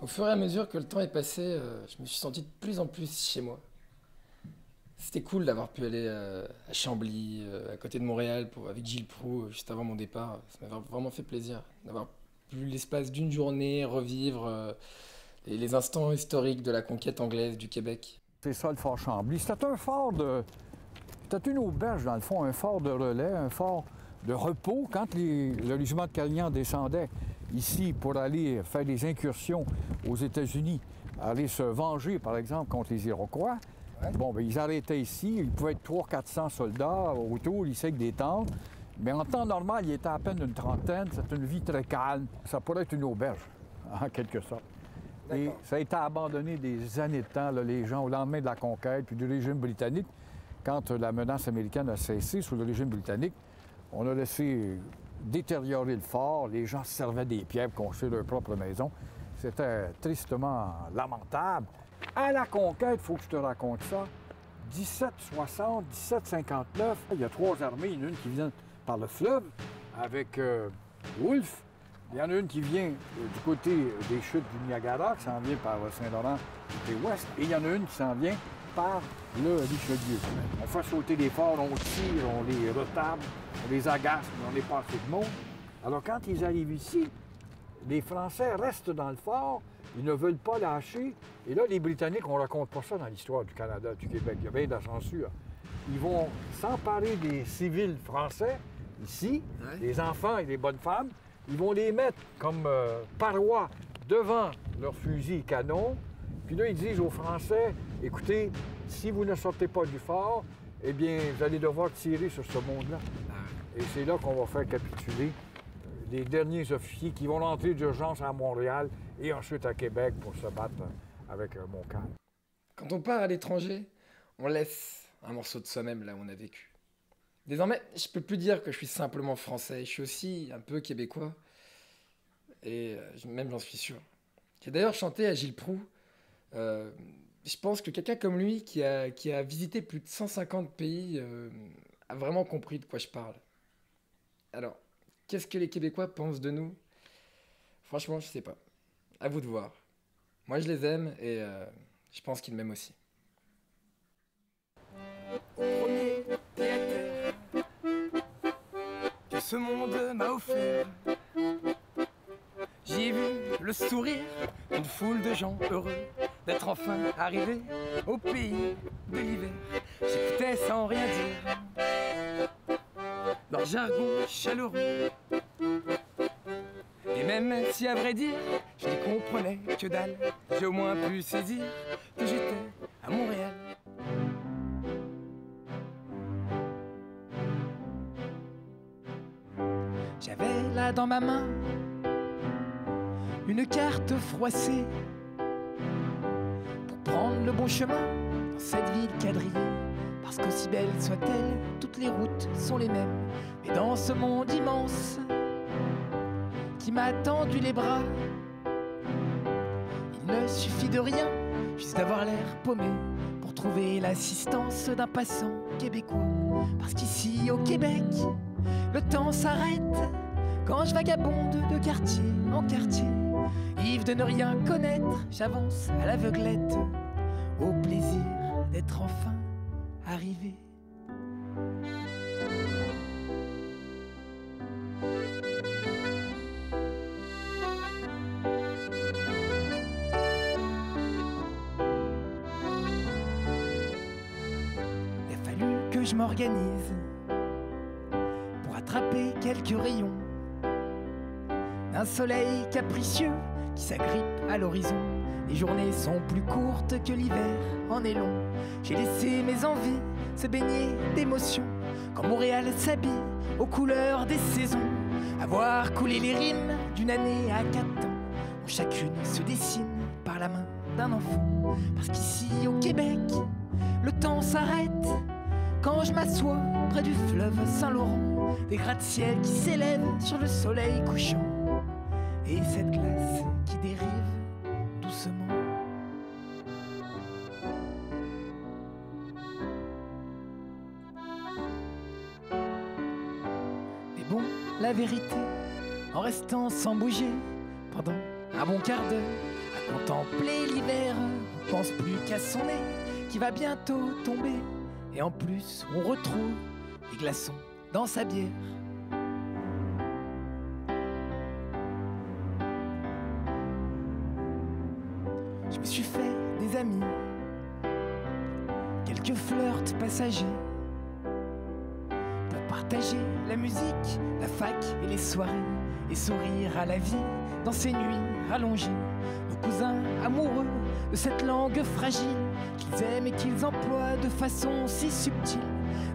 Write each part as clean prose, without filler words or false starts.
Au fur et à mesure que le temps est passé, je me suis senti de plus en plus chez moi. C'était cool d'avoir pu aller à Chambly, à côté de Montréal, avec Gilles Proulx, juste avant mon départ. Ça m'a vraiment fait plaisir d'avoir pu l'espace d'une journée revivre les instants historiques de la conquête anglaise du Québec. C'est ça le fort Chambly. C'était un fort de... C'était une auberge, dans le fond, un fort de relais, un fort de repos. Quand le régiment de Calian descendait ici pour aller faire des incursions aux États-Unis, aller se venger, par exemple, contre les Iroquois, bon, bien, ils arrêtaient ici. Il pouvait être 300-400 soldats autour, ici avec des tentes. Mais en temps normal, il était à peine une trentaine. C'était une vie très calme. Ça pourrait être une auberge, en quelque sorte. Et ça a été abandonné des années de temps, là, les gens, au lendemain de la conquête puis du régime britannique. Quand la menace américaine a cessé sous le régime britannique, on a laissé détériorer le fort. Les gens se servaient des pierres pour construire leur propre maison. C'était tristement lamentable. À la conquête, il faut que je te raconte ça. 1760, 1759, il y a trois armées. Il y en a une qui vient par le fleuve avec Wolfe. Il y en a une qui vient du côté des chutes du Niagara, qui s'en vient par Saint-Laurent, côté ouest. Et il y en a une qui s'en vient par le Richelieu. On fait sauter les forts, on tire, on les retable, on les agace, mais on n'est pas assez de monde. Alors quand ils arrivent ici, les Français restent dans le fort, ils ne veulent pas lâcher. Et là, les Britanniques, on ne raconte pas ça dans l'histoire du Canada, du Québec. Il y a bien de la censure. Ils vont s'emparer des civils français, ici, les enfants et les bonnes femmes. Ils vont les mettre comme parois devant leurs fusils et canons. Puis là, ils disent aux Français, écoutez, si vous ne sortez pas du fort, eh bien, vous allez devoir tirer sur ce monde-là. Et c'est là qu'on va faire capituler les derniers officiers qui vont rentrer d'urgence à Montréal et ensuite à Québec pour se battre avec Montcalm. Quand on part à l'étranger, on laisse un morceau de soi-même là où on a vécu. Désormais, je peux plus dire que je suis simplement français, je suis aussi un peu québécois. Et même j'en suis sûr. J'ai d'ailleurs chanté à Gilles Proulx. Je pense que quelqu'un comme lui, qui a visité plus de 150 pays, a vraiment compris de quoi je parle. Alors, qu'est-ce que les Québécois pensent de nous? Franchement, je sais pas. À vous de voir. Moi, je les aime et je pense qu'ils m'aiment aussi. Au premier théâtre que ce monde m'a offert, j'y ai vu le sourire d'une foule de gens heureux d'être enfin arrivés au pays de l'hiver. J'écoutais sans rien dire leur jargon chaleureux. Et même si à vrai dire, je n'y comprenais que dalle, j'ai au moins pu saisir que j'étais à Montréal. J'avais là dans ma main une carte froissée pour prendre le bon chemin dans cette ville quadrillée. Parce qu'aussi belle soit-elle, toutes les routes sont les mêmes. Mais dans ce monde immense qui m'a tendu les bras, il ne suffit de rien, juste d'avoir l'air paumé pour trouver l'assistance d'un passant québécois. Parce qu'ici au Québec, le temps s'arrête quand je vagabonde de quartier en quartier. Ivre de ne rien connaître, j'avance à l'aveuglette, au plaisir d'être enfin arrivé. Il a fallu que je m'organise pour attraper quelques rayons d'un soleil capricieux qui s'agrippe à l'horizon. Les journées sont plus courtes que l'hiver en est long. J'ai laissé mes envies se baigner d'émotions quand Montréal s'habille aux couleurs des saisons. À voir couler les rimes d'une année à 4 ans, où chacune se dessine par la main d'un enfant. Parce qu'ici au Québec, le temps s'arrête quand je m'assois près du fleuve Saint-Laurent. Des gratte-ciel qui s'élèvent sur le soleil couchant et cette glace qui dérive doucement. Mais bon, la vérité, en restant sans bouger pendant un bon quart d'heure, à Contempler l'hiver, on pense plus qu'à son nez qui va bientôt tomber. Et en plus, on retrouve des glaçons dans sa bière. Je me suis fait des amis, quelques flirts passagers, pour partager la musique, la fac et les soirées, et sourire à la vie dans ces nuits rallongées. Nos cousins amoureux de cette langue fragile qu'ils aiment et qu'ils emploient de façon si subtile,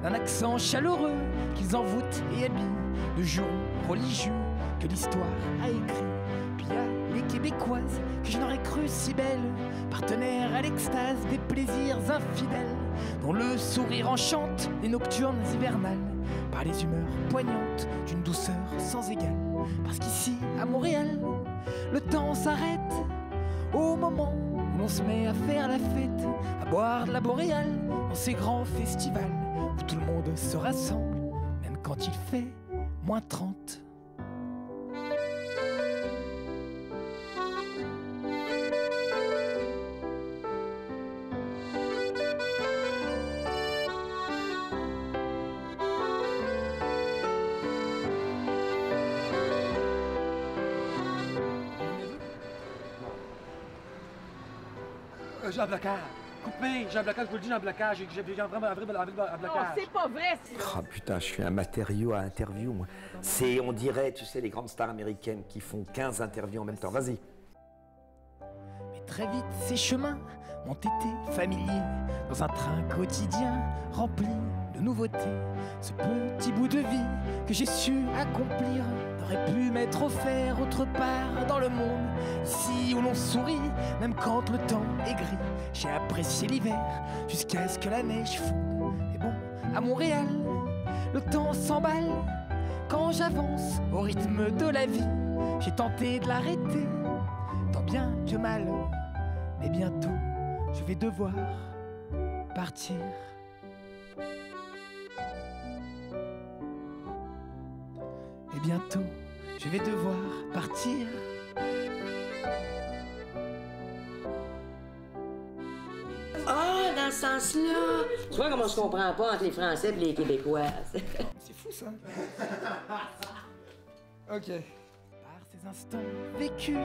d'un accent chaleureux qu'ils envoûtent et habillent, de jurons religieux que l'histoire a écrit. Puis il y a les Québécoises que je n'aurais cru si belles, partenaires à l'extase des plaisirs infidèles, dont le sourire enchante les nocturnes hivernales, par les humeurs poignantes d'une douceur sans égale. Parce qu'ici, à Montréal, le temps s'arrête au moment où l'on se met à faire la fête, à boire de la boréale dans ces grands festivals où tout le monde se rassemble, même quand il fait moins 30. J'ai un blocage. Coupé, j'ai un blocage, je vous le dis, j'ai un blocage. J'ai vraiment un vrai blocage. Non, c'est pas vrai. Oh putain, je suis un matériau à interview, moi. On dirait, tu sais, les grandes stars américaines qui font 15 interviews en même temps. Vas-y. Mais très vite, ces chemins ont été familiers, dans un train quotidien rempli de nouveautés. Ce petit bout de vie que j'ai su accomplir n'aurait pu m'être offert autre part dans le monde. Ici où l'on sourit, même quand le temps est gris. J'ai apprécié l'hiver jusqu'à ce que la neige fonde. Et bon, à Montréal, le temps s'emballe quand j'avance au rythme de la vie. J'ai tenté de l'arrêter, tant bien que mal. Mais bientôt, je vais devoir partir. Et bientôt, je vais devoir partir. Ah, dans ce sens-là. Tu vois comment on se comprend pas entre les Français et les Québécoises. C'est fou ça. Ok. Par ces instants vécus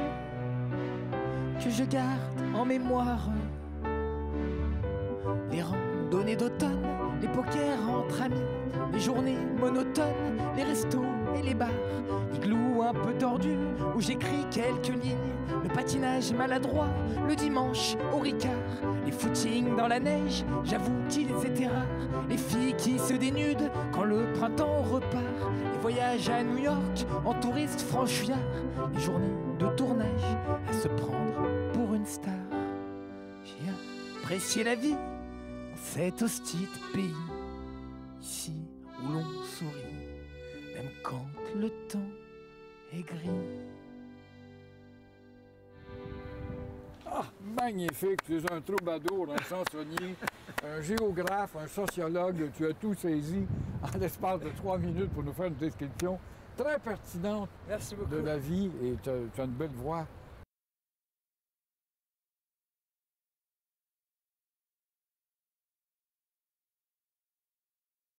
que je garde en mémoire, les randonnées d'automne, les pokers entre amis, les journées monotones, les restos et les bars, l'igloo un peu tordu où j'écris quelques lignes, le patinage maladroit le dimanche au Ricard, les footings dans la neige, j'avoue qu'ils étaient rares, les filles qui se dénudent quand le printemps repart, les voyages à New York en touriste franchouillard, les journées de tournage à se prendre pour une star. J'ai apprécié la vie dans cet hostile pays, ici où l'on sourit, même quand le temps est gris. Ah, magnifique, tu es un troubadour, un chansonnier, un géographe, un sociologue, tu as tout saisi en l'espace de 3 minutes pour nous faire une description très pertinente Merci beaucoup. de la vie et tu as une belle voix.